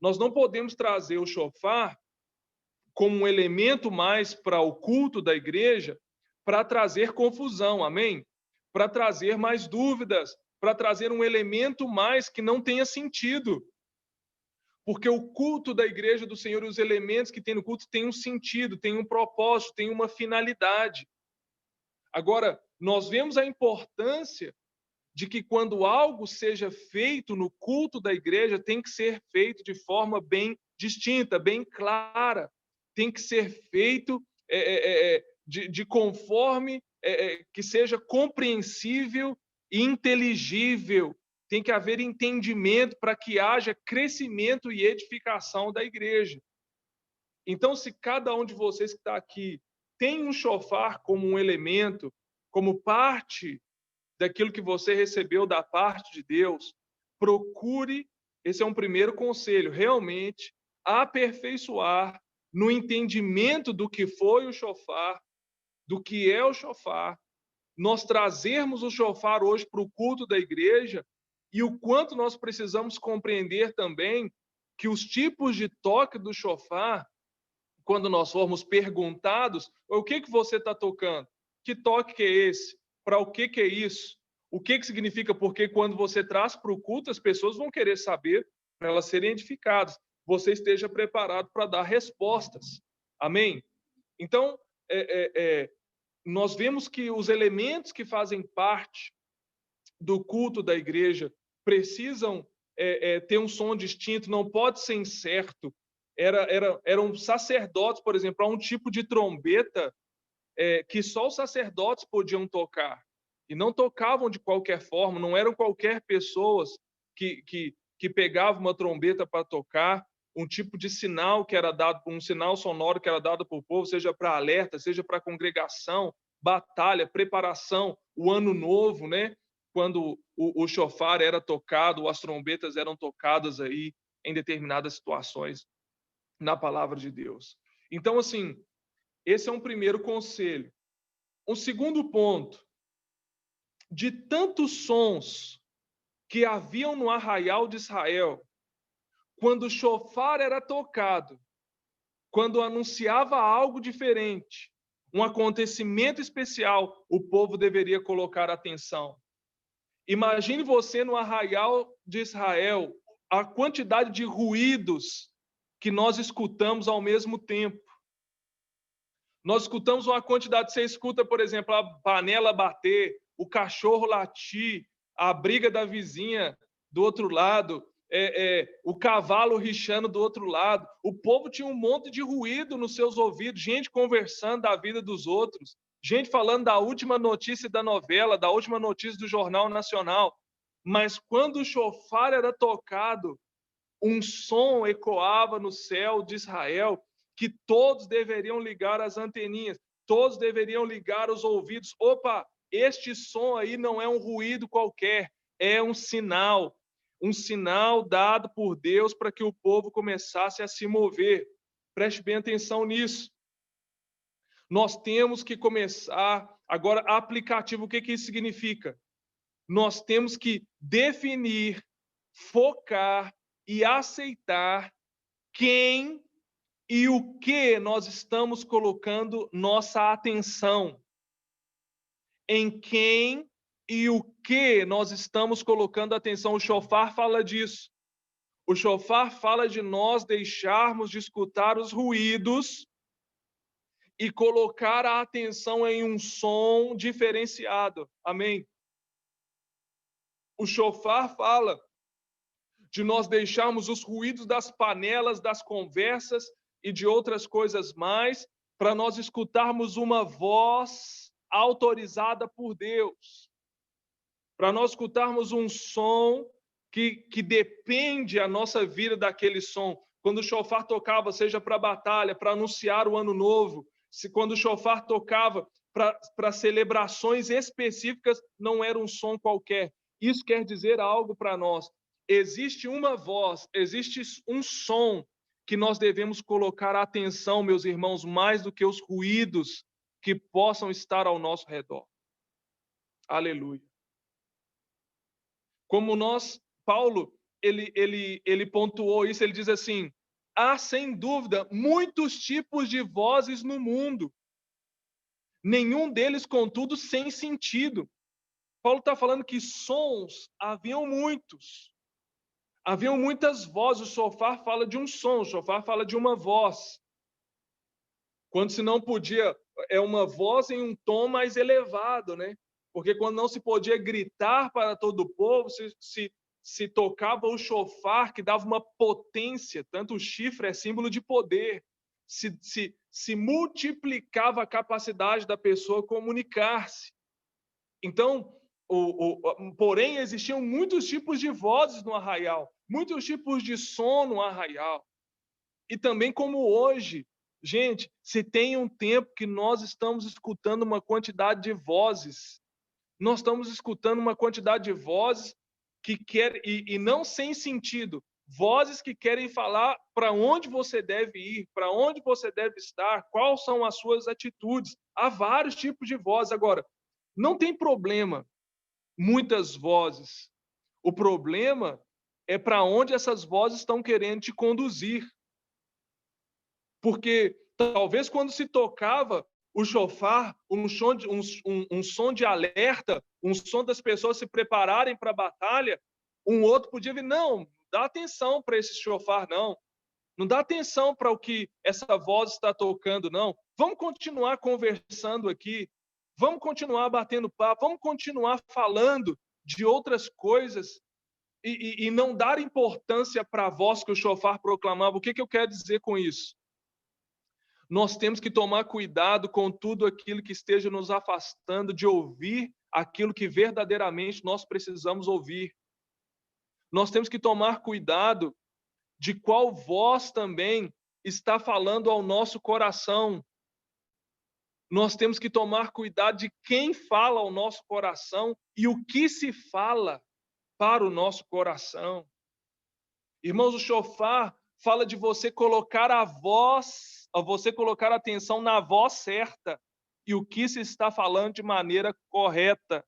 Nós não podemos trazer o chofar como um elemento mais para o culto da igreja, para trazer confusão, amém? Para trazer mais dúvidas, para trazer um elemento mais que não tenha sentido. Porque o culto da igreja do Senhor e os elementos que tem no culto têm um sentido, têm um propósito, têm uma finalidade. Agora, nós vemos a importância de que quando algo seja feito no culto da igreja, tem que ser feito de forma bem distinta, bem clara, tem que ser feito de conforme que seja compreensível e inteligível, tem que haver entendimento para que haja crescimento e edificação da igreja. Então, se cada um de vocês que está aqui tem um chofar como um elemento, como parte daquilo que você recebeu da parte de Deus, procure, esse é um primeiro conselho, realmente aperfeiçoar no entendimento do que foi o chofar, do que é o chofar, nós trazermos o chofar hoje para o culto da igreja e o quanto nós precisamos compreender também que os tipos de toque do chofar, quando nós formos perguntados, o que você está tocando? Que toque que é esse? Para o que é isso? O que significa? Porque quando você traz para o culto, as pessoas vão querer saber para elas serem edificadas. Você esteja preparado para dar respostas. Amém? Então, nós vemos que os elementos que fazem parte do culto da igreja precisam ter um som distinto, não pode ser incerto. Eram sacerdotes, por exemplo, há um tipo de trombeta que só os sacerdotes podiam tocar. E não tocavam de qualquer forma, não eram qualquer pessoas que pegavam uma trombeta para tocar, um tipo de sinal que era dado, um sinal sonoro que era dado para o povo, seja para alerta, seja para congregação, batalha, preparação, o ano novo, né? Quando o chofar era tocado, as trombetas eram tocadas aí em determinadas situações na palavra de Deus. Então, assim, esse é um primeiro conselho. Um segundo ponto, de tantos sons que haviam no arraial de Israel, quando o chofar era tocado, quando anunciava algo diferente, um acontecimento especial, o povo deveria colocar atenção. Imagine você no arraial de Israel, a quantidade de ruídos que nós escutamos ao mesmo tempo. Nós escutamos uma quantidade, você escuta, por exemplo, a panela bater, o cachorro latir, a briga da vizinha do outro lado, o cavalo rixando do outro lado. O povo tinha um monte de ruído nos seus ouvidos, gente conversando da vida dos outros, gente falando da última notícia da novela, da última notícia do Jornal Nacional. Mas quando o chofar era tocado, um som ecoava no céu de Israel, que todos deveriam ligar as anteninhas, todos deveriam ligar os ouvidos. Opa, este som aí não é um ruído qualquer, é um sinal dado por Deus para que o povo começasse a se mover. Preste bem atenção nisso. Nós temos que começar. Agora, aplicativo, o que isso significa? Nós temos que definir, focar e aceitar quem e o que nós estamos colocando nossa atenção. Em quem e o que nós estamos colocando atenção. O chofar fala disso. O chofar fala de nós deixarmos de escutar os ruídos e colocar a atenção em um som diferenciado. Amém? O chofar fala de nós deixarmos os ruídos das panelas, das conversas e de outras coisas mais, para nós escutarmos uma voz autorizada por Deus, para nós escutarmos um som que depende a nossa vida daquele som. Quando o chofar tocava, seja para a batalha, para anunciar o ano novo, quando o chofar tocava para celebrações específicas, não era um som qualquer. Isso quer dizer algo para nós. Existe uma voz, existe um som que nós devemos colocar atenção, meus irmãos, mais do que os ruídos que possam estar ao nosso redor. Aleluia. Como Paulo, ele pontuou isso, ele diz assim: há, sem dúvida, muitos tipos de vozes no mundo, nenhum deles, contudo, sem sentido. Paulo está falando que sons haviam muitos. Haviam muitas vozes. O shofar fala de um som, o shofar fala de uma voz. Quando se não podia, é uma voz em um tom mais elevado, né? Porque quando não se podia gritar para todo o povo, se tocava o shofar, que dava uma potência, tanto o chifre é símbolo de poder, se multiplicava a capacidade da pessoa comunicar-se. Então, porém, existiam muitos tipos de vozes no arraial, muitos tipos de som no arraial. E também como hoje, gente, se tem um tempo que nós estamos escutando uma quantidade de vozes, nós estamos escutando uma quantidade de vozes que quer e não sem sentido, vozes que querem falar para onde você deve ir, para onde você deve estar, quais são as suas atitudes. Há vários tipos de vozes. Agora, não tem problema muitas vozes. O problema é para onde essas vozes estão querendo te conduzir. Porque talvez quando se tocava o shofar, um som de alerta, um som das pessoas se prepararem para a batalha, um outro podia vir, não, dá atenção para esse shofar, não. Não dá atenção para o que essa voz está tocando, não. Vamos continuar conversando aqui, vamos continuar batendo papo, vamos continuar falando de outras coisas e não dar importância para a voz que o shofar proclamava. O que eu quero dizer com isso? Nós temos que tomar cuidado com tudo aquilo que esteja nos afastando de ouvir aquilo que verdadeiramente nós precisamos ouvir. Nós temos que tomar cuidado de qual voz também está falando ao nosso coração. Nós temos que tomar cuidado de quem fala ao nosso coração e o que se fala para o nosso coração. Irmãos, o shofar fala de você colocar a voz, você colocar atenção na voz certa e o que se está falando de maneira correta.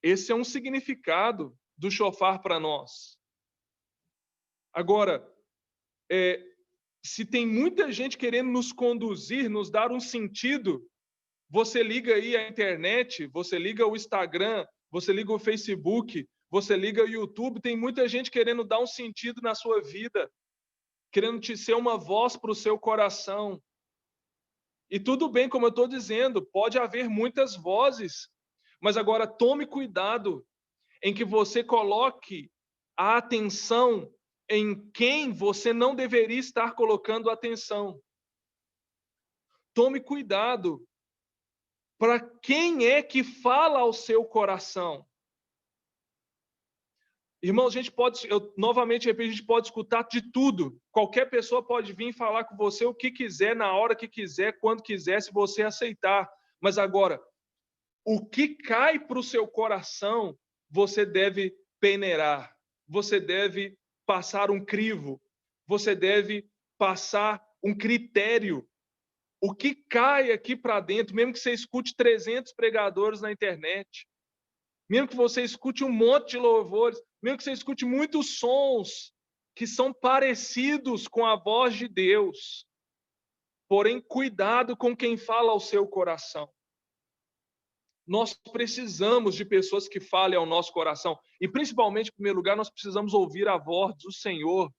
Esse é um significado do shofar para nós. Agora, se tem muita gente querendo nos conduzir, nos dar um sentido, você liga aí a internet, você liga o Instagram, você liga o Facebook, você liga o YouTube, tem muita gente querendo dar um sentido na sua vida, querendo te ser uma voz para o seu coração. E tudo bem, como eu estou dizendo, pode haver muitas vozes, mas agora tome cuidado em que você coloque a atenção em quem você não deveria estar colocando atenção. Tome cuidado para quem é que fala ao seu coração. Irmãos, a gente pode, novamente repito, a gente pode escutar de tudo. Qualquer pessoa pode vir falar com você o que quiser, na hora que quiser, quando quiser, se você aceitar. Mas agora, o que cai para o seu coração, você deve peneirar. Você deve passar um crivo. Você deve passar um critério. O que cai aqui para dentro, mesmo que você escute 300 pregadores na internet, mesmo que você escute um monte de louvores, mesmo que você escute muitos sons que são parecidos com a voz de Deus, porém, cuidado com quem fala ao seu coração. Nós precisamos de pessoas que falem ao nosso coração. E, principalmente, em primeiro lugar, nós precisamos ouvir a voz do Senhor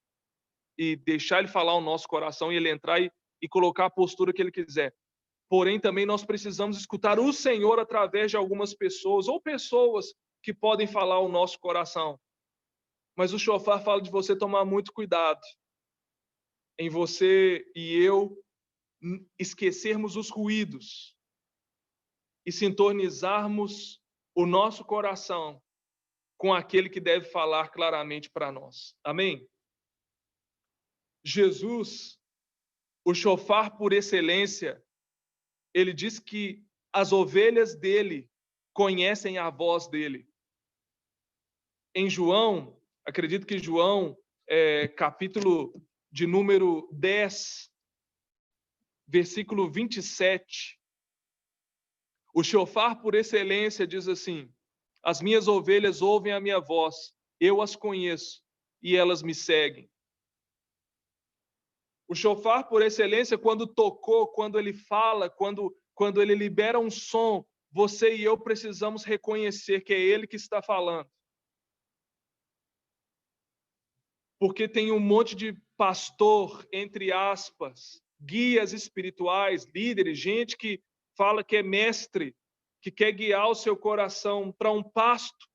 e deixar Ele falar ao nosso coração e Ele entrar e colocar a postura que Ele quiser. Porém, também nós precisamos escutar o Senhor através de algumas pessoas, ou pessoas que podem falar ao nosso coração. Mas o shofar fala de você tomar muito cuidado em você e eu esquecermos os ruídos e sintonizarmos o nosso coração com aquele que deve falar claramente para nós. Amém? Jesus, o shofar por excelência, ele diz que as ovelhas dele conhecem a voz dele. Em João, acredito que João, capítulo de número 10, versículo 27, o shofar por excelência diz assim: As minhas ovelhas ouvem a minha voz, eu as conheço e elas me seguem. O shofar, por excelência, quando tocou, quando ele fala, quando ele libera um som, você e eu precisamos reconhecer que é ele que está falando. Porque tem um monte de pastor, entre aspas, guias espirituais, líderes, gente que fala que é mestre, que quer guiar o seu coração para um pasto,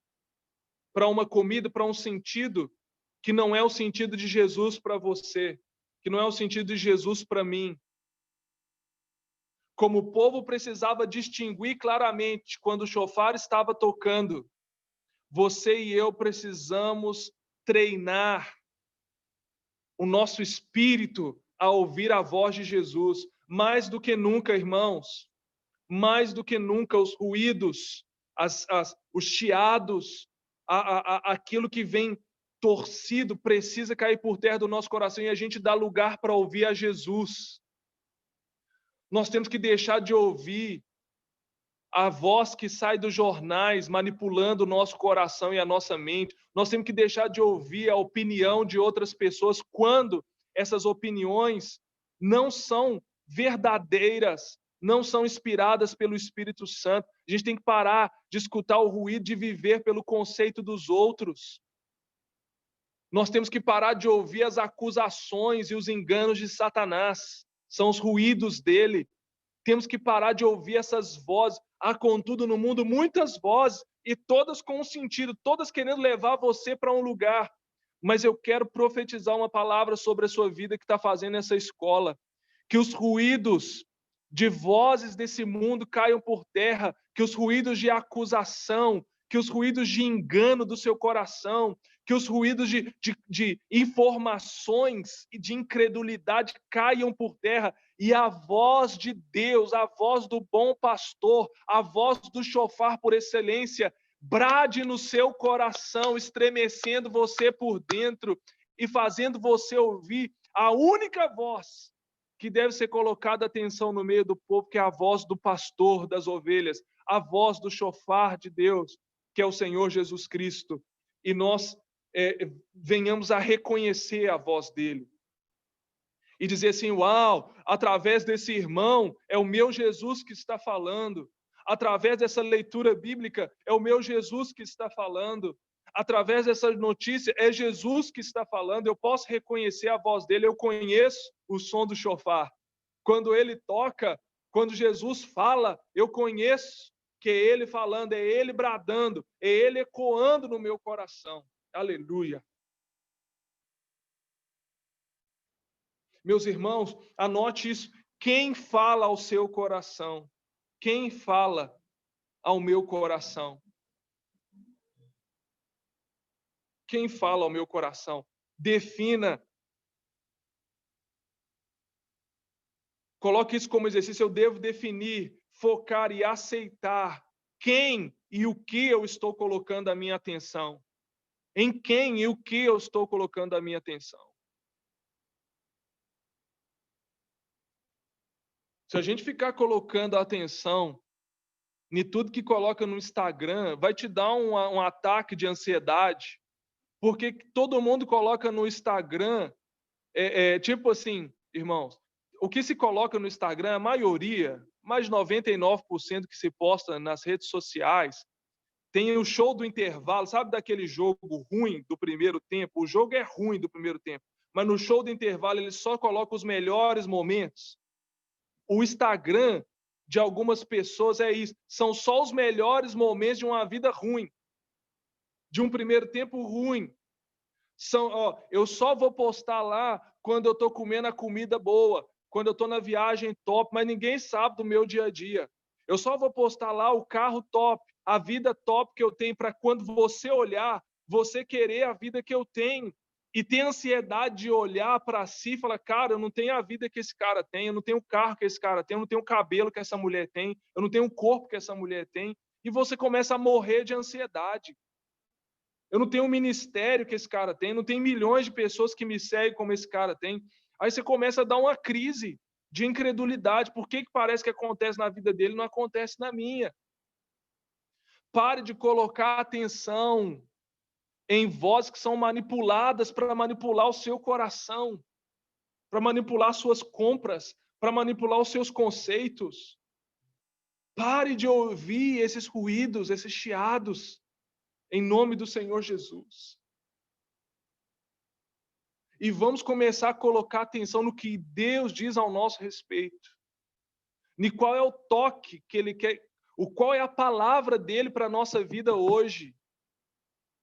para uma comida, para um sentido que não é o sentido de Jesus para você, que não é o sentido de Jesus para mim. Como o povo precisava distinguir claramente quando o shofar estava tocando, você e eu precisamos treinar o nosso espírito a ouvir a voz de Jesus, mais do que nunca, irmãos, mais do que nunca os ruídos, os chiados, aquilo que vem torcido precisa cair por terra do nosso coração e a gente dá lugar para ouvir a Jesus. Nós temos que deixar de ouvir a voz que sai dos jornais manipulando o nosso coração e a nossa mente. Nós temos que deixar de ouvir a opinião de outras pessoas quando essas opiniões não são verdadeiras, não são inspiradas pelo Espírito Santo. A gente tem que parar de escutar o ruído, de viver pelo conceito dos outros. Nós temos que parar de ouvir as acusações e os enganos de Satanás. São os ruídos dele. Temos que parar de ouvir essas vozes. Há, contudo, no mundo muitas vozes, e todas com um sentido, todas querendo levar você para um lugar. Mas eu quero profetizar uma palavra sobre a sua vida que está fazendo essa escola. Que os ruídos de vozes desse mundo caiam por terra, que os ruídos de acusação, que os ruídos de engano do seu coração, que os ruídos de informações e de incredulidade caiam por terra e a voz de Deus, a voz do bom pastor, a voz do shofar por excelência, brade no seu coração, estremecendo você por dentro e fazendo você ouvir a única voz que deve ser colocada atenção no meio do povo, que é a voz do pastor das ovelhas, a voz do shofar de Deus, que é o Senhor Jesus Cristo. E nós venhamos a reconhecer a voz dele. E dizer assim, uau, através desse irmão, é o meu Jesus que está falando. Através dessa leitura bíblica, é o meu Jesus que está falando. Através dessa notícia, é Jesus que está falando. Eu posso reconhecer a voz dele, eu conheço o som do shofar. Quando ele toca, quando Jesus fala, eu conheço que é ele falando, é ele bradando, é ele ecoando no meu coração. Aleluia. Meus irmãos, anote isso. Quem fala ao seu coração? Quem fala ao meu coração? Quem fala ao meu coração? Defina. Coloque isso como exercício. Eu devo definir, focar e aceitar quem e o que eu estou colocando a minha atenção. Em quem e o que eu estou colocando a minha atenção. Se a gente ficar colocando a atenção em tudo que coloca no Instagram, vai te dar um ataque de ansiedade, porque todo mundo coloca no Instagram, tipo assim, irmãos, o que se coloca no Instagram, a maioria, mais de 99% que se posta nas redes sociais, tem o show do intervalo, sabe daquele jogo ruim do primeiro tempo? O jogo é ruim do primeiro tempo, mas no show do intervalo ele só coloca os melhores momentos. O Instagram de algumas pessoas é isso, são só os melhores momentos de uma vida ruim, de um primeiro tempo ruim. Eu só vou postar lá quando eu estou comendo a comida boa, quando eu estou na viagem top, mas ninguém sabe do meu dia a dia. Eu só vou postar lá o carro top, a vida top que eu tenho, para quando você olhar, você querer a vida que eu tenho. E ter ansiedade de olhar para si e falar, cara, eu não tenho a vida que esse cara tem, eu não tenho o carro que esse cara tem, eu não tenho o cabelo que essa mulher tem, eu não tenho o corpo que essa mulher tem. E você começa a morrer de ansiedade. Eu não tenho o ministério que esse cara tem, não tem milhões de pessoas que me seguem como esse cara tem. Aí você começa a dar uma crise de incredulidade. Por que parece que acontece na vida dele e não acontece na minha? Pare de colocar atenção em vozes que são manipuladas para manipular o seu coração, para manipular suas compras, para manipular os seus conceitos. Pare de ouvir esses ruídos, esses chiados, em nome do Senhor Jesus. E vamos começar a colocar atenção no que Deus diz ao nosso respeito. E qual é o toque que Ele quer, qual é a palavra dEle para a nossa vida hoje.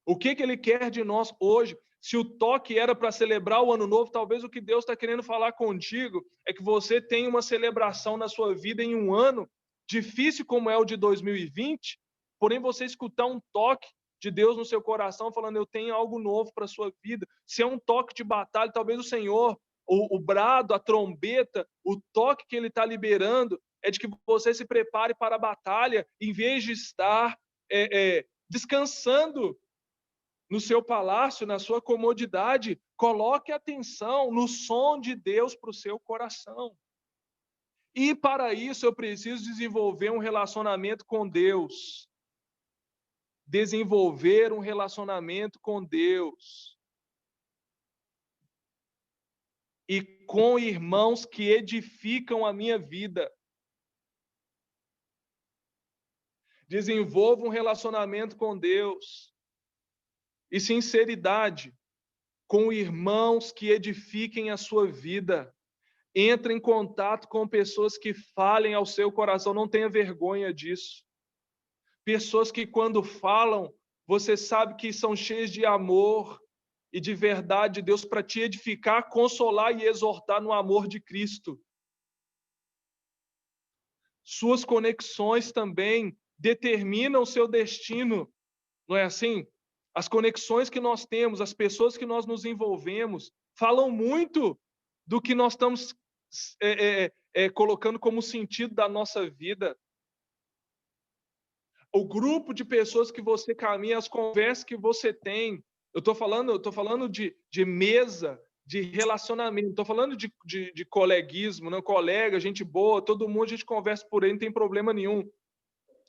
O que Ele quer de nós hoje. Se o toque era para celebrar o Ano Novo, talvez o que Deus está querendo falar contigo é que você tem uma celebração na sua vida em um ano difícil como é o de 2020, porém você escutar um toque de Deus no seu coração falando, eu tenho algo novo para a sua vida. Se é um toque de batalha, talvez o Senhor, o brado, a trombeta, o toque que Ele está liberando é de que você se prepare para a batalha, em vez de estar descansando no seu palácio, na sua comodidade. Coloque atenção no som de Deus para o seu coração. E para isso eu preciso desenvolver um relacionamento com Deus. Desenvolver um relacionamento com Deus. E com irmãos que edificam a minha vida. Desenvolva um relacionamento com Deus. E sinceridade com irmãos que edifiquem a sua vida. Entre em contato com pessoas que falem ao seu coração, não tenha vergonha disso. Pessoas que quando falam, você sabe que são cheias de amor e de verdade de Deus para te edificar, consolar e exortar no amor de Cristo. Suas conexões também determinam o seu destino, não é assim? As conexões que nós temos, as pessoas que nós nos envolvemos, falam muito do que nós estamos colocando como sentido da nossa vida. O grupo de pessoas que você caminha, as conversas que você tem. Eu estou falando de mesa, de relacionamento. Estou falando de coleguismo, né? Colega, gente boa, todo mundo a gente conversa por aí, não tem problema nenhum.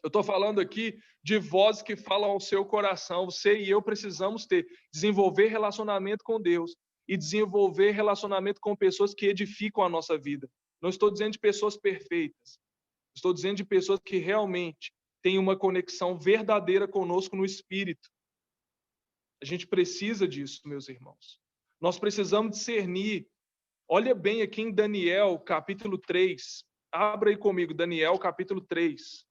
Eu estou falando aqui de vozes que falam ao seu coração. Você e eu precisamos desenvolver relacionamento com Deus e desenvolver relacionamento com pessoas que edificam a nossa vida. Não estou dizendo de pessoas perfeitas. Estou dizendo de pessoas que realmente têm uma conexão verdadeira conosco no Espírito. A gente precisa disso, meus irmãos. Nós precisamos discernir. Olha bem aqui em Daniel, capítulo 3. Abra aí comigo, Daniel, capítulo 3.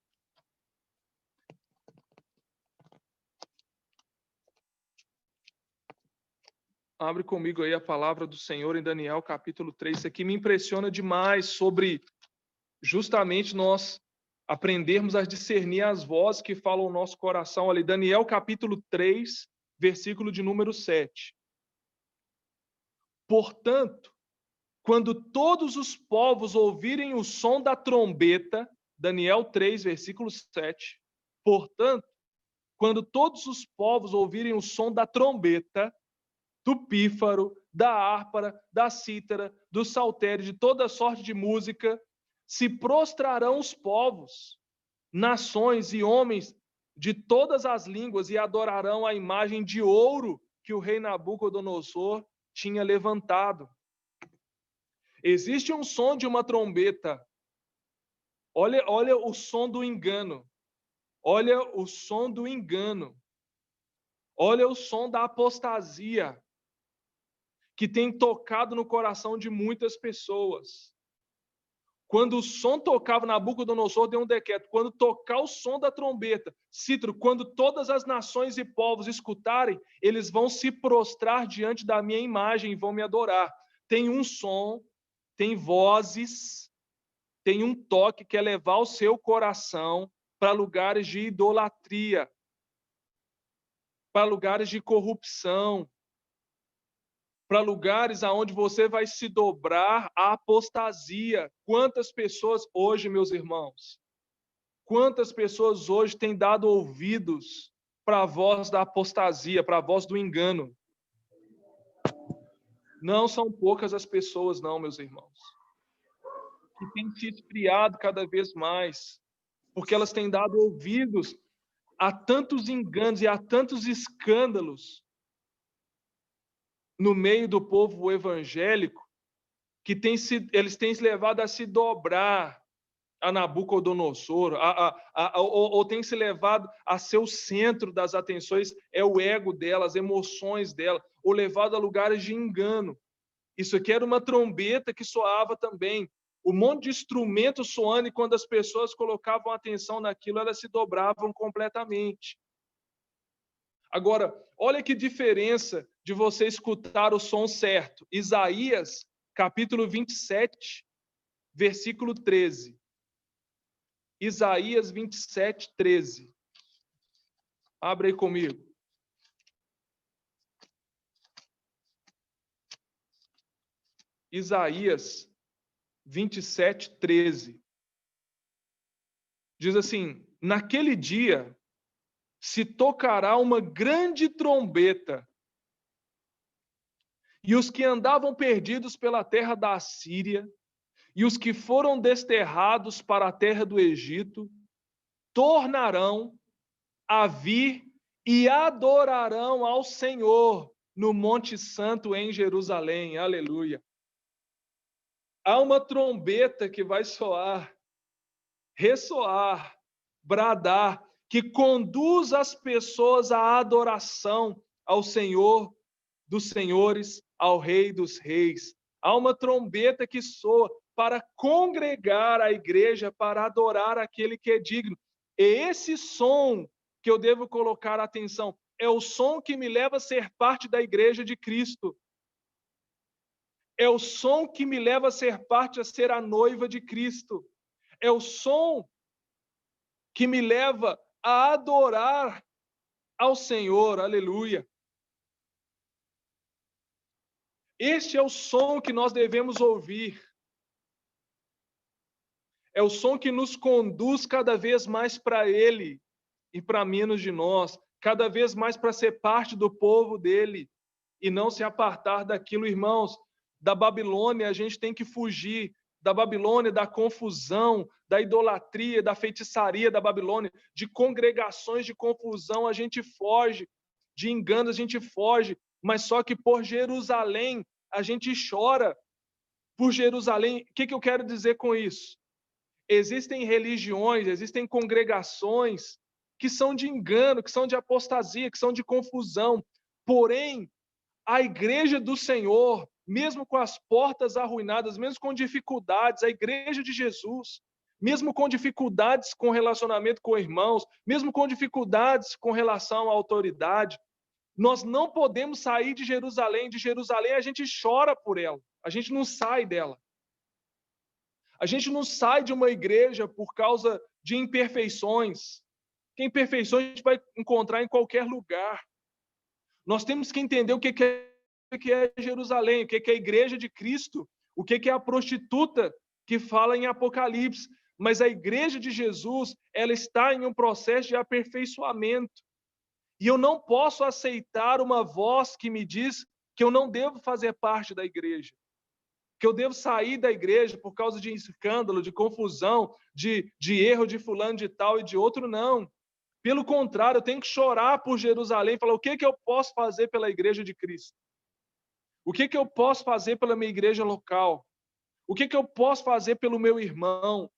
Abre comigo aí a palavra do Senhor em Daniel, capítulo 3. Isso aqui me impressiona demais sobre justamente nós aprendermos a discernir as vozes que falam o nosso coração ali. Daniel, capítulo 3, versículo de número 7. Portanto, quando todos os povos ouvirem o som da trombeta, Daniel 3, versículo 7. Portanto, quando todos os povos ouvirem o som da trombeta, do pífaro, da harpa, da cítara, do saltério, de toda sorte de música, se prostrarão os povos, nações e homens de todas as línguas e adorarão a imagem de ouro que o rei Nabucodonosor tinha levantado. Existe um som de uma trombeta. Olha o som do engano. Olha o som do engano. Olha o som da apostasia que tem tocado no coração de muitas pessoas. Quando o som tocava, Nabucodonosor deu um decreto, quando tocar o som da trombeta, cítaro, quando todas as nações e povos escutarem, eles vão se prostrar diante da minha imagem e vão me adorar. Tem um som, tem vozes, tem um toque que é levar o seu coração para lugares de idolatria, para lugares de corrupção, para lugares aonde você vai se dobrar à apostasia. Quantas pessoas hoje, meus irmãos, quantas pessoas hoje têm dado ouvidos para a voz da apostasia, para a voz do engano? Não são poucas as pessoas, não, meus irmãos, que têm se esfriado cada vez mais, porque elas têm dado ouvidos há tantos enganos e há tantos escândalos no meio do povo evangélico que eles têm se levado a se dobrar a Nabucodonosor, ou têm se levado a ser o centro das atenções, é o ego dela, as emoções dela, ou levado a lugares de engano. Isso aqui era uma trombeta que soava também. Um monte de instrumento soando, e quando as pessoas colocavam atenção naquilo, elas se dobravam completamente. Agora, olha que diferença de você escutar o som certo. Isaías, capítulo 27, versículo 13. Isaías 27, 13. Abre aí comigo. Isaías 27, 13. Diz assim: naquele dia se tocará uma grande trombeta, e os que andavam perdidos pela terra da Assíria, e os que foram desterrados para a terra do Egito, tornarão a vir e adorarão ao Senhor no Monte Santo em Jerusalém. Aleluia. Há uma trombeta que vai soar, ressoar, bradar, que conduz as pessoas à adoração ao Senhor dos senhores, ao Rei dos reis. Há uma trombeta que soa para congregar a igreja, para adorar aquele que é digno. E esse som que eu devo colocar atenção é o som que me leva a ser parte da igreja de Cristo. É o som que me leva a ser parte, a ser a noiva de Cristo. É o som que me leva a adorar ao Senhor. Aleluia. Este é o som que nós devemos ouvir. É o som que nos conduz cada vez mais para Ele e para menos de nós, cada vez mais para ser parte do povo dele e não se apartar daquilo, irmãos. Da Babilônia a gente tem que fugir, da Babilônia, da confusão, da idolatria, da feitiçaria da Babilônia, de congregações de confusão a gente foge, de engano a gente foge, mas só que por Jerusalém a gente chora. Por Jerusalém, o que eu quero dizer com isso? Existem religiões, existem congregações que são de engano, que são de apostasia, que são de confusão. Porém, a igreja do Senhor, mesmo com as portas arruinadas, mesmo com dificuldades, a igreja de Jesus, mesmo com dificuldades com relacionamento com irmãos, mesmo com dificuldades com relação à autoridade, nós não podemos sair de Jerusalém. De Jerusalém a gente chora por ela, a gente não sai dela. A gente não sai de uma igreja por causa de imperfeições. Que imperfeições a gente vai encontrar em qualquer lugar. Nós temos que entender o que é Jerusalém, o que é a igreja de Cristo, o que é a prostituta que fala em Apocalipse. Mas a igreja de Jesus, ela está em um processo de aperfeiçoamento. E eu não posso aceitar uma voz que me diz que eu não devo fazer parte da igreja, que eu devo sair da igreja por causa de escândalo, de confusão, de erro de fulano de tal e de outro, não. Pelo contrário, eu tenho que chorar por Jerusalém, falar o que eu posso fazer pela igreja de Cristo? O que eu posso fazer pela minha igreja local? O que eu posso fazer pelo meu irmão?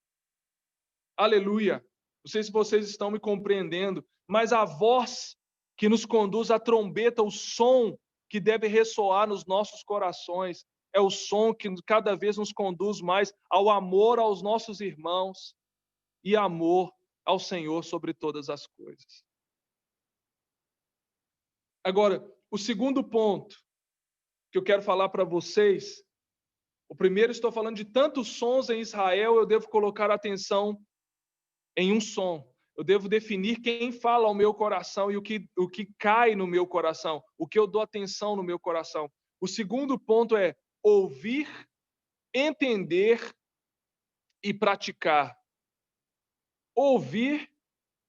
Aleluia! Não sei se vocês estão me compreendendo, mas a voz que nos conduz, a trombeta, o som que deve ressoar nos nossos corações, é o som que cada vez nos conduz mais ao amor aos nossos irmãos e amor ao Senhor sobre todas as coisas. Agora, o segundo ponto que eu quero falar para vocês, o primeiro, estou falando de tantos sons em Israel, eu devo colocar atenção em um som. Eu devo definir quem fala ao meu coração e o que cai no meu coração, o que eu dou atenção no meu coração. O segundo ponto é ouvir, entender e praticar. Ouvir,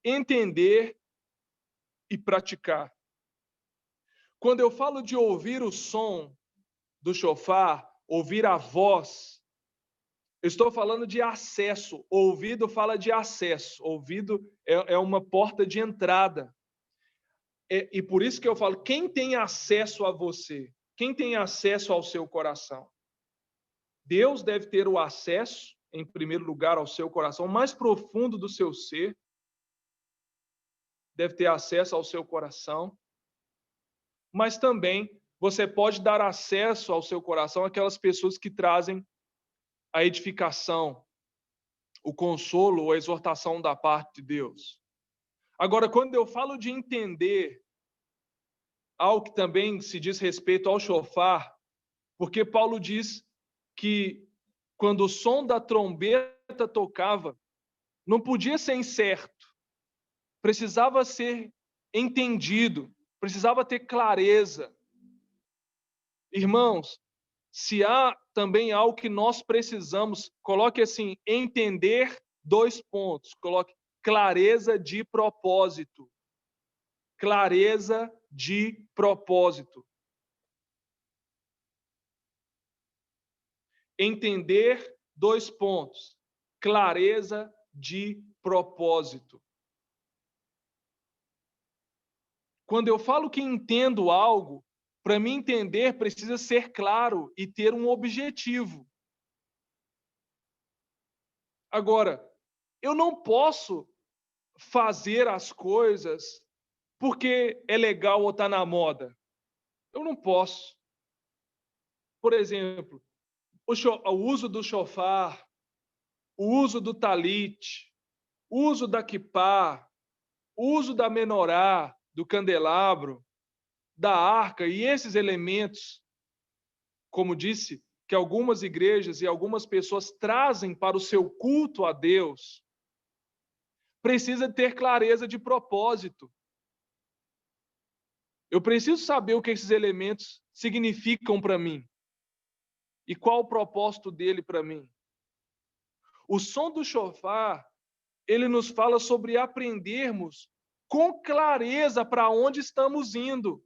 entender e praticar. Quando eu falo de ouvir o som do chofar, ouvir a voz, Eu estou falando de acesso. Ouvido fala de acesso. Ouvido é uma porta de entrada. E por isso que eu falo, quem tem acesso a você? Quem tem acesso ao seu coração? Deus deve ter o acesso, em primeiro lugar, ao seu coração, o mais profundo do seu ser. Deve ter acesso ao seu coração. Mas também você pode dar acesso ao seu coração àquelas pessoas que trazem a edificação, o consolo ou a exortação da parte de Deus. Agora, quando eu falo de entender algo que também se diz respeito ao shofar, porque Paulo diz que quando o som da trombeta tocava, não podia ser incerto, precisava ser entendido, precisava ter clareza. Irmãos, se há também algo que nós precisamos, coloque assim, entender, 2 pontos, coloque clareza de propósito. Clareza de propósito. Entender, 2 pontos, clareza de propósito. Quando eu falo que entendo algo, para mim entender precisa ser claro e ter um objetivo. Agora, eu não posso fazer as coisas porque é legal ou está na moda. Eu não posso. Por exemplo, o uso do shofar, o uso do talit, o uso da quipá, o uso da menorá, do candelabro, da arca e esses elementos, como disse, que algumas igrejas e algumas pessoas trazem para o seu culto a Deus, precisa ter clareza de propósito. Eu preciso saber o que esses elementos significam para mim e qual o propósito dele para mim. O som do shofar, ele nos fala sobre aprendermos com clareza para onde estamos indo.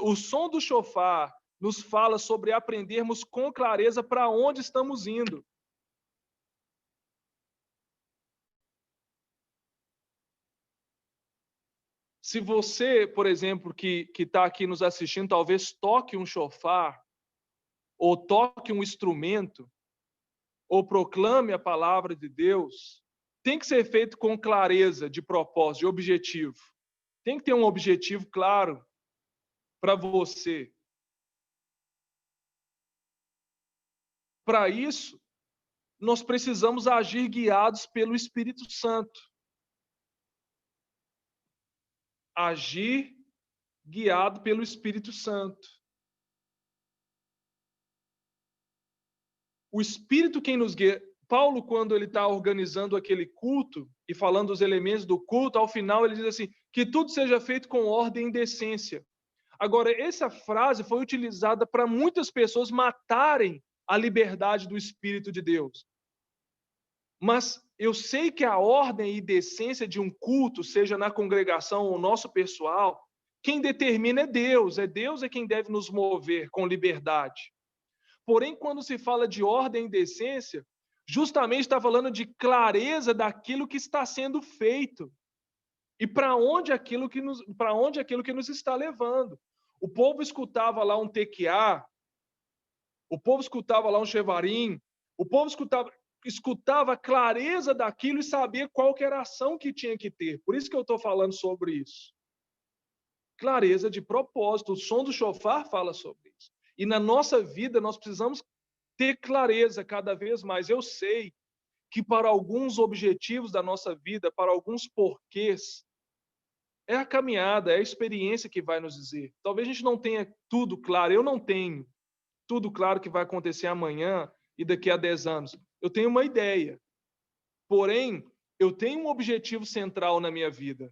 O som do shofar nos fala sobre aprendermos com clareza para onde estamos indo. Se você, por exemplo, que está aqui nos assistindo, talvez toque um shofar, ou toque um instrumento, ou proclame a palavra de Deus, tem que ser feito com clareza de propósito, de objetivo. Tem que ter um objetivo claro para você. Para isso, nós precisamos agir guiados pelo Espírito Santo. Agir guiado pelo Espírito Santo. O Espírito quem nos guia. Paulo, quando ele está organizando aquele culto e falando os elementos do culto, ao final ele diz assim, que tudo seja feito com ordem e decência. Agora, essa frase foi utilizada para muitas pessoas matarem a liberdade do Espírito de Deus. Mas eu sei que a ordem e decência de um culto, seja na congregação ou nosso pessoal, quem determina é Deus. É Deus quem deve nos mover com liberdade. Porém, quando se fala de ordem e decência, justamente está falando de clareza daquilo que está sendo feito e para onde aquilo que nos está levando. O povo escutava lá um tequiá, o povo escutava lá um chevarim, o povo escutava a clareza daquilo e sabia qual que era a ação que tinha que ter. Por isso que eu estou falando sobre isso. Clareza de propósito. O som do shofar fala sobre isso. E na nossa vida nós precisamos ter clareza cada vez mais. Eu sei que para alguns objetivos da nossa vida, para alguns porquês, é a caminhada, é a experiência que vai nos dizer. Talvez a gente não tenha tudo claro, eu não tenho tudo claro que vai acontecer amanhã e daqui a 10 anos. Eu tenho uma ideia. Porém, eu tenho um objetivo central na minha vida.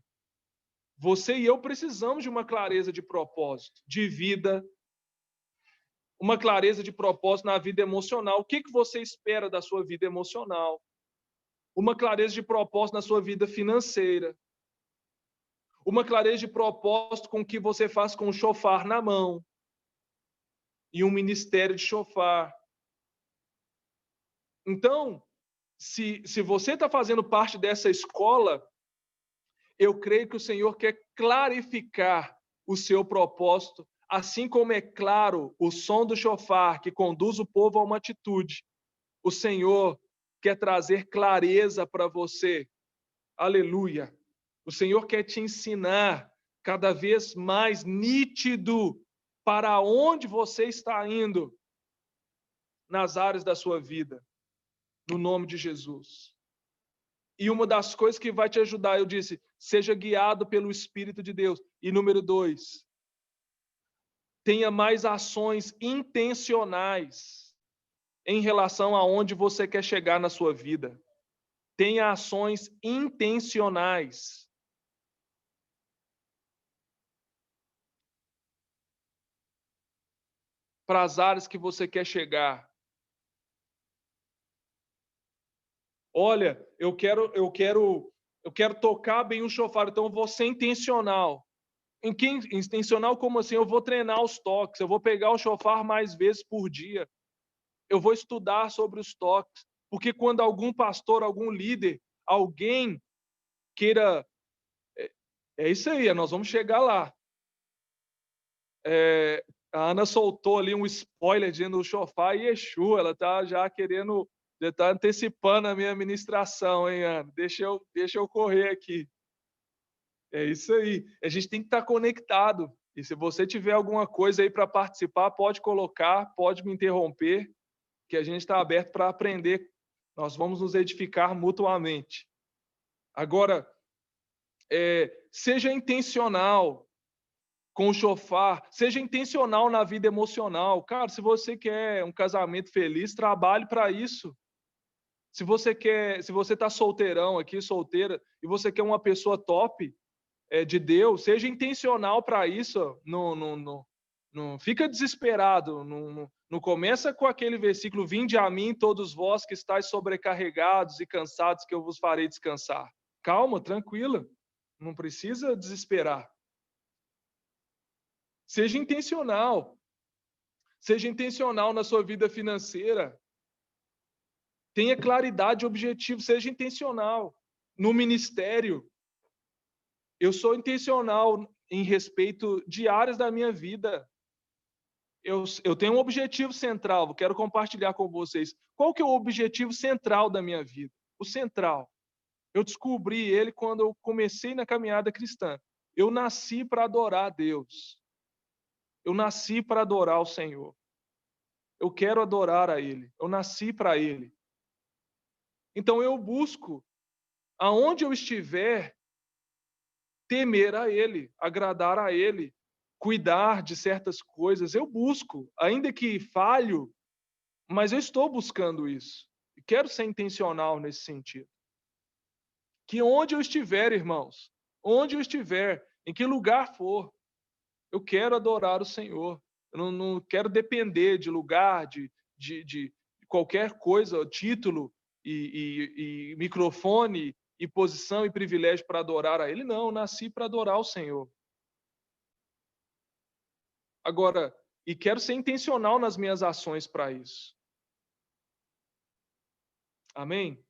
Você e eu precisamos de uma clareza de propósito, de vida, uma clareza de propósito na vida emocional. O que você espera da sua vida emocional? Uma clareza de propósito na sua vida financeira. Uma clareza de propósito com o que você faz com o shofar na mão. e um ministério de chofar. Então, se você está fazendo parte dessa escola, eu creio que o Senhor quer clarificar o seu propósito, assim como é claro o som do chofar que conduz o povo a uma atitude. O Senhor quer trazer clareza para você. Aleluia. O Senhor quer te ensinar cada vez mais nítido para onde você está indo nas áreas da sua vida, no nome de Jesus. E uma das coisas que vai te ajudar, eu disse, seja guiado pelo Espírito de Deus. E número 2, tenha mais ações intencionais em relação a onde você quer chegar na sua vida. Tenha ações intencionais. Para as áreas que você quer chegar. Olha, eu quero tocar bem o chofar, então eu vou ser intencional. Intencional como assim? Eu vou treinar os toques, eu vou pegar o chofar mais vezes por dia. Eu vou estudar sobre os toques, porque quando algum pastor, algum líder, alguém queira é isso aí, nós vamos chegar lá. A Ana soltou ali um spoiler dizendo o chofar e Exu, ela tá já querendo, já tá antecipando a minha ministração, hein, Ana? Deixa eu correr aqui. É isso aí. A gente tem que estar conectado. E se você tiver alguma coisa aí para participar, pode colocar, pode me interromper, que a gente está aberto para aprender. Nós vamos nos edificar mutuamente. Agora, seja intencional com o chofar, seja intencional na vida emocional. Cara, se você quer um casamento feliz, trabalhe para isso. Se você está solteirão aqui, solteira, e você quer uma pessoa top de Deus, seja intencional para isso. Não fica desesperado. Não começa com aquele versículo: vinde a mim todos vós que estáis sobrecarregados e cansados, que eu vos farei descansar. Calma, tranquila. Não precisa desesperar. Seja intencional. Seja intencional na sua vida financeira. Tenha claridade de objetivo, seja intencional. No ministério, eu sou intencional em respeito de áreas da minha vida. Eu tenho um objetivo central, quero compartilhar com vocês. Qual que é o objetivo central da minha vida? O central. Eu descobri ele quando eu comecei na caminhada cristã. Eu nasci para adorar a Deus. Eu nasci para adorar o Senhor. Eu quero adorar a Ele. Eu nasci para Ele. Então eu busco, aonde eu estiver, temer a Ele, agradar a Ele, cuidar de certas coisas. Eu busco, ainda que falho, mas eu estou buscando isso. E quero ser intencional nesse sentido. Que onde eu estiver, irmãos, onde eu estiver, em que lugar for, eu quero adorar o Senhor. Eu não quero depender de lugar, de qualquer coisa, título e microfone e posição e privilégio para adorar a Ele. Não, eu nasci para adorar o Senhor. Agora, e quero ser intencional nas minhas ações para isso. Amém?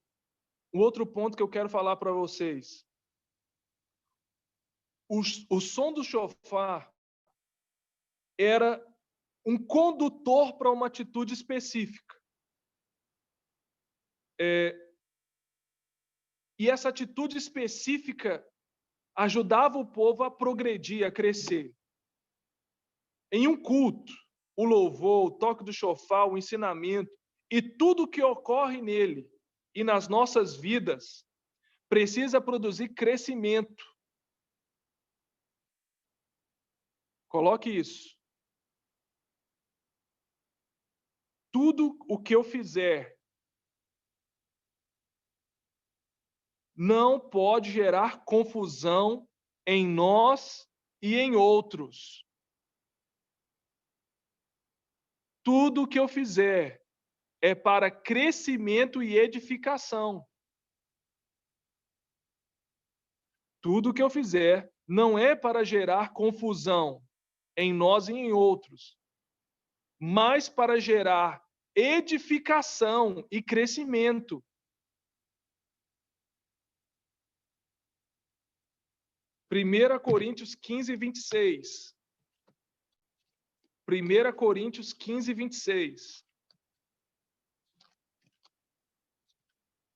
Um outro ponto que eu quero falar para vocês. O som do chofar era um condutor para uma atitude específica. E essa atitude específica ajudava o povo a progredir, a crescer. Em um culto, o louvor, o toque do chofar, o ensinamento e tudo que ocorre nele e nas nossas vidas precisa produzir crescimento. Coloque isso. Tudo o que eu fizer não pode gerar confusão em nós e em outros. Tudo o que eu fizer é para crescimento e edificação. Tudo o que eu fizer não é para gerar confusão em nós e em outros. mas para gerar edificação e crescimento. Primeira Coríntios 15, 26. 1 Coríntios 15, 26.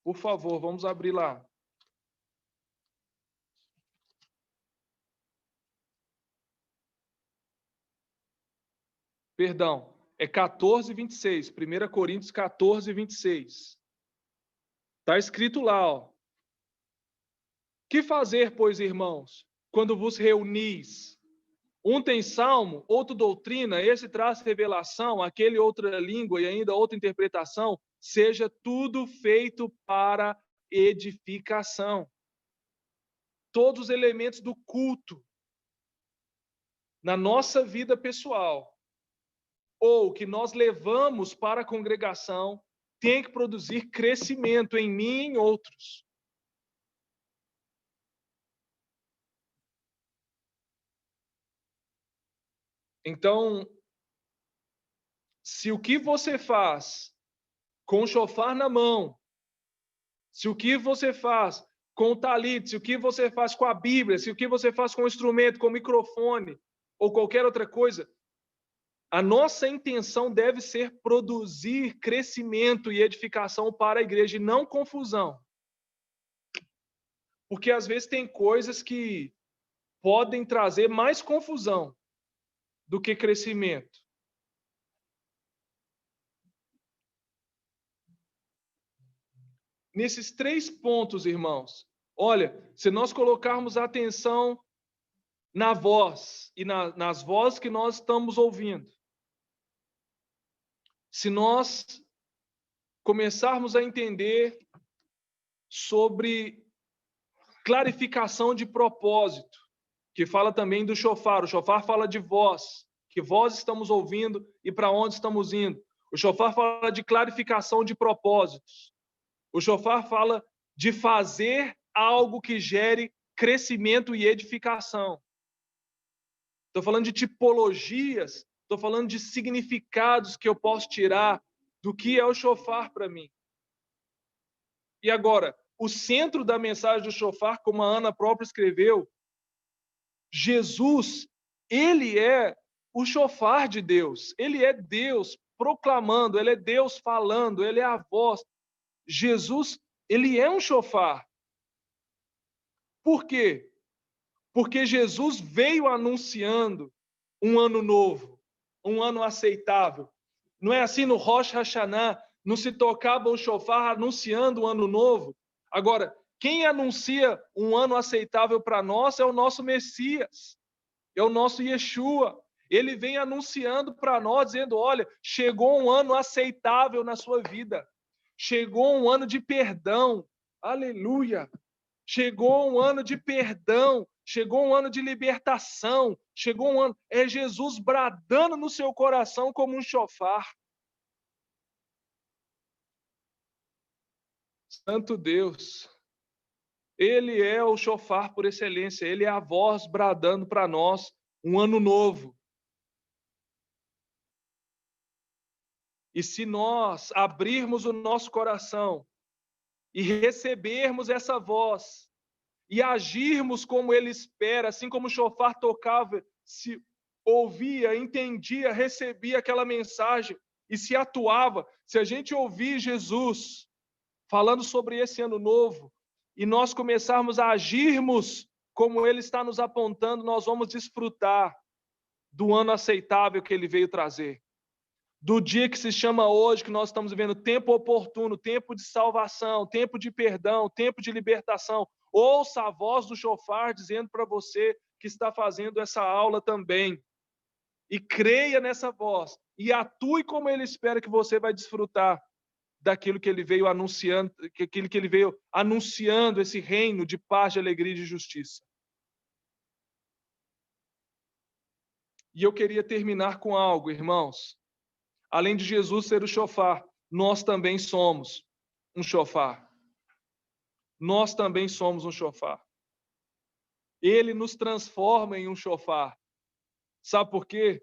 Por favor, vamos abrir lá. Perdão, é 14, 26. 1 Coríntios 14, 26. Está escrito lá, ó. Que fazer, pois, irmãos, quando vos reunis? Um tem salmo, outro doutrina, esse traz revelação, aquele outra língua e ainda outra interpretação. Seja tudo feito para edificação. Todos os elementos do culto na nossa vida pessoal, ou que nós levamos para a congregação, tem que produzir crescimento em mim e em outros. Então, se o que você faz com o shofar na mão, se o que você faz com o talit, se o que você faz com a Bíblia, se o que você faz com o instrumento, com o microfone, ou qualquer outra coisa, a nossa intenção deve ser produzir crescimento e edificação para a igreja, e não confusão. Porque às vezes tem coisas que podem trazer mais confusão do que crescimento. Nesses 3 pontos, irmãos, olha, se nós colocarmos atenção na voz e nas vozes que nós estamos ouvindo, se nós começarmos a entender sobre clarificação de propósito, que fala também do shofar. O shofar fala de voz, que voz estamos ouvindo e para onde estamos indo. O shofar fala de clarificação de propósitos. O shofar fala de fazer algo que gere crescimento e edificação. Estou falando de tipologias, estou falando de significados que eu posso tirar do que é o shofar para mim. E agora, o centro da mensagem do shofar, como a Ana própria escreveu, Jesus, ele é o shofar de Deus. Ele é Deus proclamando, ele é Deus falando, ele é a voz. Jesus, ele é um shofar. Por quê? Porque Jesus veio anunciando um ano novo, um ano aceitável. Não é assim no Rosh Hashanah, não se tocava o shofar anunciando um ano novo. Agora, quem anuncia um ano aceitável para nós é o nosso Messias, é o nosso Yeshua. Ele vem anunciando para nós, dizendo, olha, chegou um ano aceitável na sua vida. Chegou um ano de perdão. Aleluia! Chegou um ano de perdão, chegou um ano de libertação, chegou um ano. É Jesus bradando no seu coração como um shofar. Santo Deus, ele é o shofar por excelência, ele é a voz bradando para nós um ano novo. E se nós abrirmos o nosso coração e recebermos essa voz, e agirmos como ele espera, assim como o shofar tocava, se ouvia, entendia, recebia aquela mensagem e se atuava. Se a gente ouvir Jesus falando sobre esse ano novo e nós começarmos a agirmos como ele está nos apontando, nós vamos desfrutar do ano aceitável que ele veio trazer. Do dia que se chama hoje, que nós estamos vivendo tempo oportuno, tempo de salvação, tempo de perdão, tempo de libertação. Ouça a voz do shofar dizendo para você que está fazendo essa aula também. E creia nessa voz. E atue como ele espera, que você vai desfrutar daquilo que ele veio anunciando, aquilo que ele veio anunciando, esse reino de paz, de alegria e de justiça. E eu queria terminar com algo, irmãos. Além de Jesus ser o shofar, nós também somos um shofar. Nós também somos um shofar. Ele nos transforma em um shofar. Sabe por quê?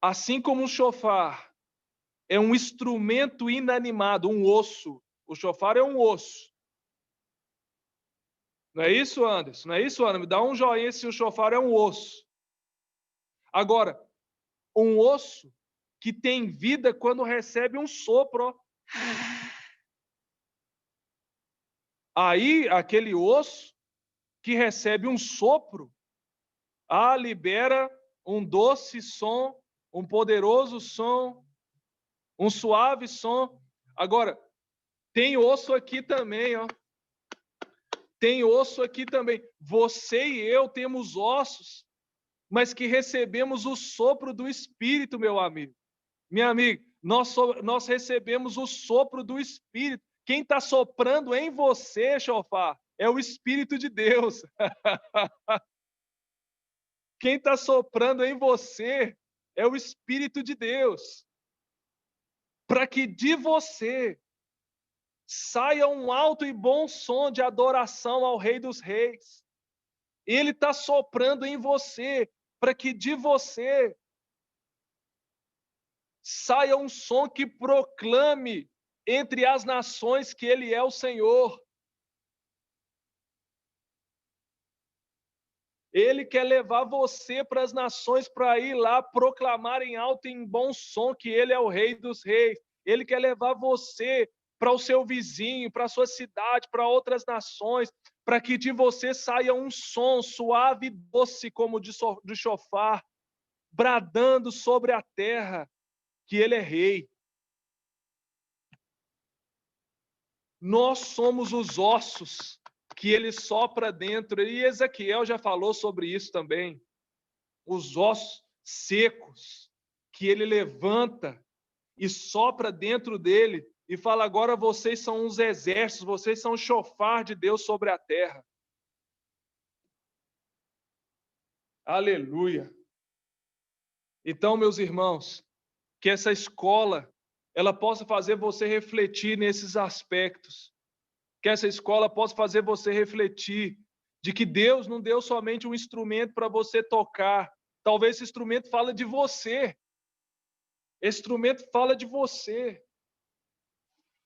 Assim como um chofar é um instrumento inanimado, um osso. O chofar é um osso. Não é isso, Anderson? Não é isso, Ana? Me dá um joinha se o chofar é um osso. Agora, um osso que tem vida quando recebe um sopro. Ó. Aí, aquele osso que recebe um sopro, libera um doce som, um poderoso som, um suave som. Agora, tem osso aqui também, ó. Tem osso aqui também. Você e eu temos ossos, mas que recebemos o sopro do Espírito, meu amigo. Minha amiga, nós recebemos o sopro do Espírito. Quem está soprando em você, chofar, é o Espírito de Deus. Quem está soprando em você é o Espírito de Deus. Para que de você saia um alto e bom som de adoração ao Rei dos Reis. Ele está soprando em você, para que de você saia um som que proclame entre as nações que Ele é o Senhor. Ele quer levar você para as nações para ir lá proclamar em alto e em bom som que Ele é o Rei dos Reis. Ele quer levar você para o seu vizinho, para a sua cidade, para outras nações, para que de você saia um som suave e doce como de chofar, bradando sobre a terra que Ele é Rei. Nós somos os ossos que Ele sopra dentro, e Ezequiel já falou sobre isso também. Os ossos secos que Ele levanta e sopra dentro dele e fala: agora vocês são uns exércitos, vocês são o chofar de Deus sobre a terra. Aleluia. Então, meus irmãos, que essa escola ela possa fazer você refletir nesses aspectos. Que essa escola possa fazer você refletir de que Deus não deu somente um instrumento para você tocar. Talvez esse instrumento fale de você. Esse instrumento fala de você.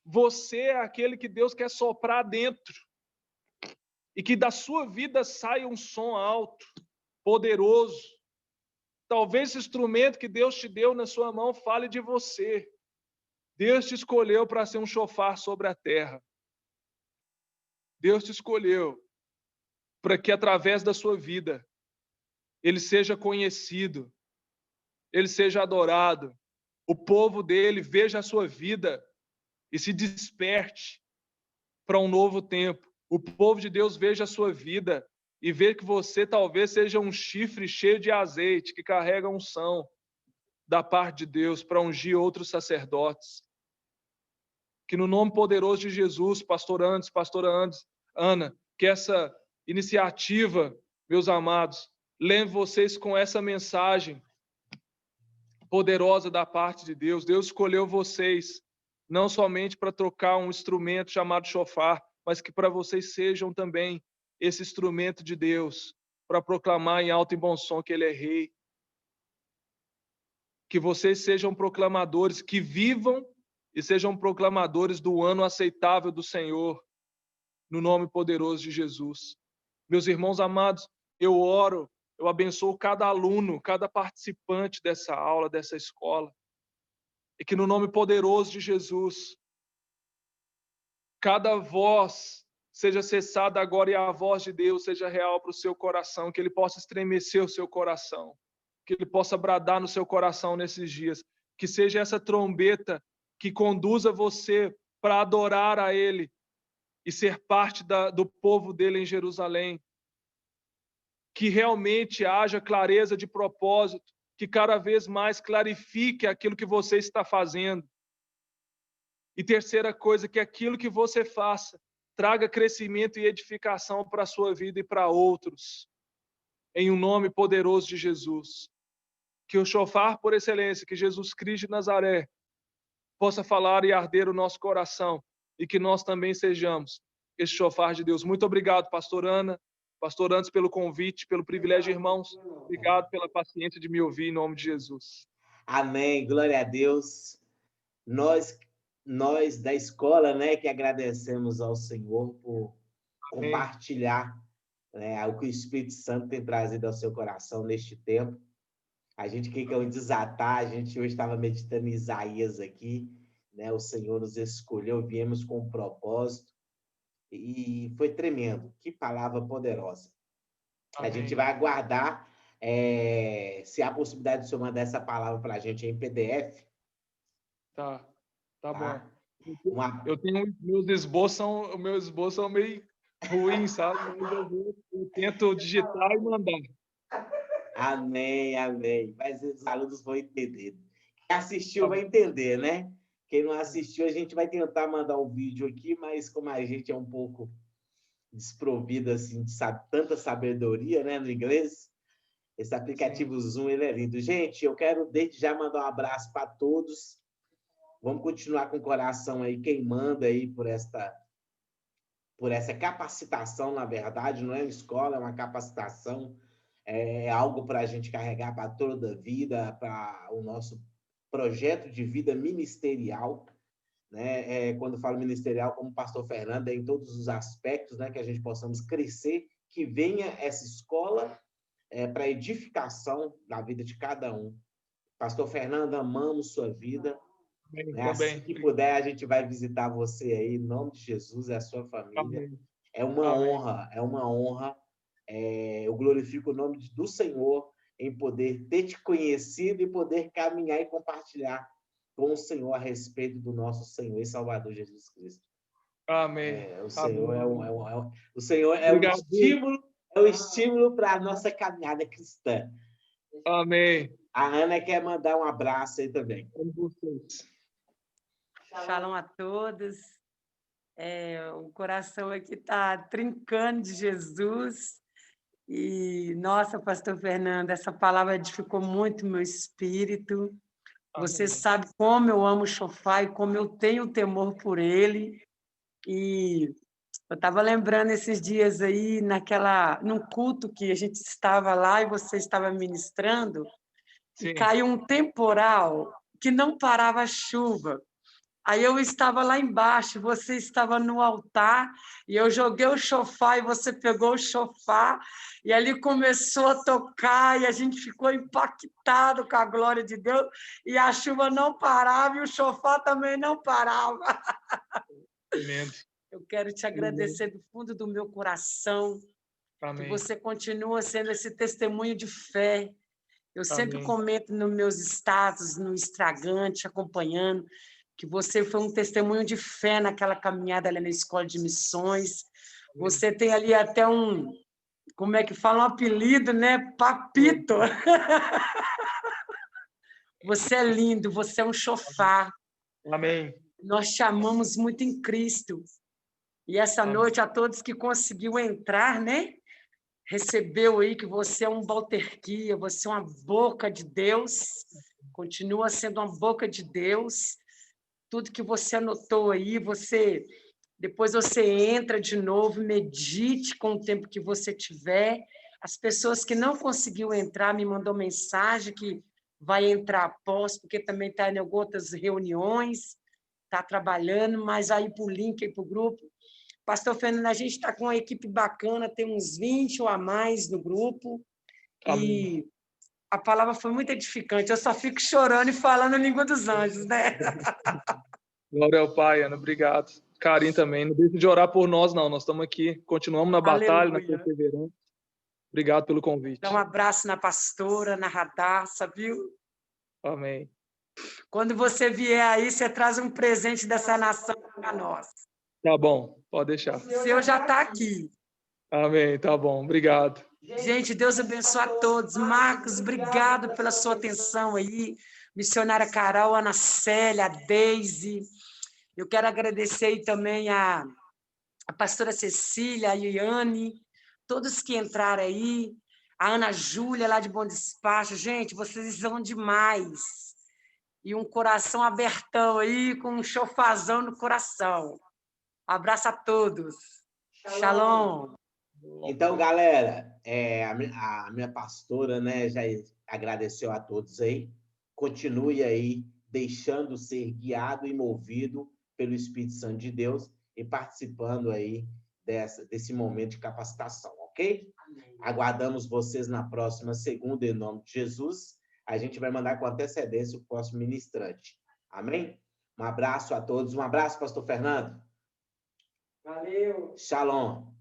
Você é aquele que Deus quer soprar dentro. E que da sua vida saia um som alto, poderoso. Talvez esse instrumento que Deus te deu na sua mão fale de você. Deus te escolheu para ser um chofar sobre a terra. Deus te escolheu para que através da sua vida Ele seja conhecido, Ele seja adorado, o povo dele veja a sua vida e se desperte para um novo tempo. O povo de Deus veja a sua vida e ver que você talvez seja um chifre cheio de azeite que carrega unção da parte de Deus para ungir outros sacerdotes. Que no nome poderoso de Jesus, pastora Ana, que essa iniciativa, meus amados, lembre vocês com essa mensagem poderosa da parte de Deus. Deus escolheu vocês não somente para trocar um instrumento chamado chofar, mas que para vocês sejam também esse instrumento de Deus para proclamar em alto e bom som que Ele é Rei. Que vocês sejam proclamadores, que vivam e sejam proclamadores do ano aceitável do Senhor, no nome poderoso de Jesus. Meus irmãos amados, eu oro, eu abençoo cada aluno, cada participante dessa aula, dessa escola, e que no nome poderoso de Jesus, cada voz seja cessada agora e a voz de Deus seja real para o seu coração, que Ele possa estremecer o seu coração, que Ele possa bradar no seu coração nesses dias, que seja essa trombeta que conduza você para adorar a Ele e ser parte do povo dele em Jerusalém. Que realmente haja clareza de propósito, que cada vez mais clarifique aquilo que você está fazendo. E terceira coisa, que aquilo que você faça traga crescimento e edificação para a sua vida e para outros. Em um nome poderoso de Jesus. Que o chofar por excelência, que Jesus Cristo de Nazaré, possa falar e arder o nosso coração e que nós também sejamos esse chofar de Deus. Muito obrigado, pastor Ana, pastor Antes, pelo convite, pelo privilégio, irmãos. Obrigado pela paciência de me ouvir, em nome de Jesus. Amém, glória a Deus. Nós, nós da escola, né, que agradecemos ao Senhor por Amém. compartilhar, né, o que o Espírito Santo tem trazido ao seu coração neste tempo. A gente quer um desatar, a gente hoje estava meditando em Isaías aqui, né? O Senhor nos escolheu, viemos com um propósito e foi tremendo. Que palavra poderosa. A gente Amém. vai aguardar se há possibilidade de o senhor mandar essa palavra para a gente em PDF, Tá bom. tá? Uma... Eu tenho meus esboços são meio ruins, sabe? Mas eu tento digitar e mandar. Amém, amém. Mas os alunos vão entender. Quem assistiu Tá vai bom. entender, né? Quem não assistiu, a gente vai tentar mandar o vídeo aqui, mas como a gente é um pouco desprovido assim, de tanta sabedoria, né, no inglês, esse aplicativo Sim. Zoom ele é lindo. Gente, eu quero desde já mandar um abraço para todos. Vamos continuar com o coração aí queimando aí por essa capacitação, na verdade, não é uma escola, é uma capacitação, é algo para a gente carregar para toda a vida, para o nosso projeto de vida ministerial, né? Quando falo ministerial, como o pastor Fernando, é em todos os aspectos, né, que a gente possamos crescer, que venha essa escola para edificação da vida de cada um. Pastor Fernando, amamos sua vida. Amém. Né? Assim Também. que puder, a gente vai visitar você aí, em nome de Jesus e a sua família. Amém. É uma Amém. honra, é uma honra. Eu glorifico o nome do Senhor em poder ter te conhecido e poder caminhar e compartilhar com o Senhor a respeito do nosso Senhor e Salvador Jesus Cristo. Amém. O Senhor Amém. o Senhor Obrigado. é o estímulo para a nossa caminhada cristã. Amém. A Ana quer mandar um abraço aí também. Com vocês. Shalom a todos. O coração aqui está trincando de Jesus. E, nossa, pastor Fernando, essa palavra edificou muito meu espírito. Amém. Você sabe como eu amo o Shofar e como eu tenho temor por ele. E eu estava lembrando esses dias aí, num culto que a gente estava lá e você estava ministrando, e Sim. caiu um temporal que não parava a chuva. Aí eu estava lá embaixo, você estava no altar, e eu joguei o chofar, e você pegou o chofar, e ali começou a tocar, e a gente ficou impactado com a glória de Deus, e a chuva não parava, e o chofar também não parava. Tremendo. Eu quero te agradecer do fundo do meu coração, que Amém. você continua sendo esse testemunho de fé. Eu sempre Amém. comento nos meus status, no Instagram, te acompanhando, que você foi um testemunho de fé naquela caminhada ali na Escola de Missões. Você tem ali até como é que fala, um apelido, né? Papito. Você é lindo, você é um chofar. Amém. Nós te amamos muito em Cristo. E essa noite, a todos que conseguiu entrar, né? Recebeu aí que você é um Balterquia, você é uma boca de Deus, continua sendo uma boca de Deus. Tudo que você anotou aí, depois você entra de novo, medite com o tempo que você tiver. As pessoas que não conseguiu entrar me mandou mensagem que vai entrar após, porque também está em outras reuniões, está trabalhando, mas aí para o link, aí para o grupo. Pastor Fernando, a gente está com uma equipe bacana, tem uns 20 ou a mais no grupo, Amém. e a palavra foi muito edificante. Eu só fico chorando e falando a língua dos anjos, né? Glória ao Pai, Ana. Obrigado. Carinho também. Não deixe de orar por nós, não. Nós estamos aqui, continuamos na batalha, na perseverança. Obrigado pelo convite. Dá um abraço na pastora, na Radassa, viu? Amém. Quando você vier aí, você traz um presente dessa nação para nós. Tá bom, pode deixar. O seu já está aqui. Amém, tá bom. Obrigado. Gente, Deus abençoe a todos. Marcos, obrigado pela sua atenção aí. Missionária Carol, Ana Célia, a Deise. Eu quero agradecer aí também a pastora Cecília, a Iane, todos que entraram aí. A Ana Júlia, lá de Bom Despacho. Gente, vocês são demais. E um coração abertão aí, com um chofazão no coração. Abraço a todos. Shalom. Então, galera, a minha pastora, né, já agradeceu a todos aí. continue aí deixando ser guiado e movido pelo Espírito Santo de Deus e participando aí desse momento de capacitação, ok? Amém. Aguardamos vocês na próxima segunda, em nome de Jesus. A gente vai mandar com antecedência o próximo ministrante. Amém? Um abraço a todos. Um abraço, pastor Fernando. Valeu. Shalom.